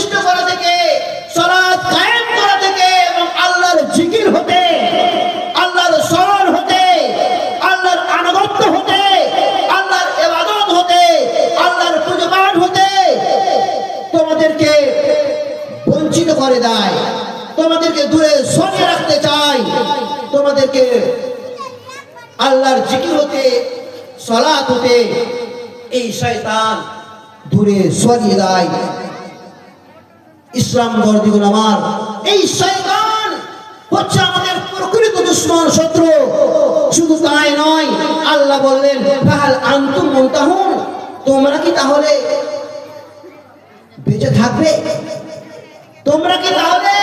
প্রতিষ্ঠা করা থেকে, সালাত কায়েম করা থেকে এবং আল্লাহর জিকির হতে, আল্লাহর স্মরণ হতে, আল্লাহর আনুগত্য হতে, আল্লাহর ইবাদত হতে, আল্লাহর পূজাপাঠ হতে তোমাদেরকে বঞ্চিত করে দেয়, তোমাদেরকে দূরে সরিয়ে রাখতে চায়, তোমাদেরকে আল্লাহর জিকির হতে, সালাত হতে এই শয়তান দূরে সরিয়ে দেয়। ইসলাম গর্দিগুলো আমার, এই শয়তান হচ্ছে আমাদের প্রকৃত দুশমন, শত্রু। শুধু তাই নয়, আল্লাহ বললেন ফাহাল আনতুম মুনতাহুন, তোমরা কি তাহলে বেঁচে থাকবে? তোমরা কি তাহলে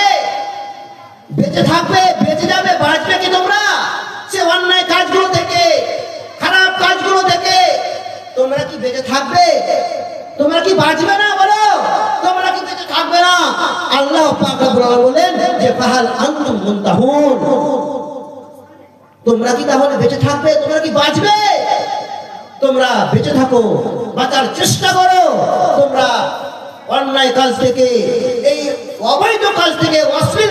বেঁচে থাকবে? বেঁচে যাবে, বাঁচবে কি তোমরা সে অন্যায় কাজগুলো থেকে, খারাপ কাজগুলো থেকে? তোমরা কি বেঁচে থাকবে? তোমরা কি বাঁচবে না? বলো, তোমরা কি বেঁচে থাকবে না? আল্লাহ পাক রব্বুল আলামিন বলেন যে ফাহাল আনতুম মুনতাহুন, তোমরা কি তাহলে বেঁচে থাকবে? তোমরা কি বাঁচবে? তোমরা বেঁচে থাকো, বাঁচার চেষ্টা করো। তোমরা অন্যায় কাজ থেকে, এই অবৈধ কাজ থেকে, অশ্লীল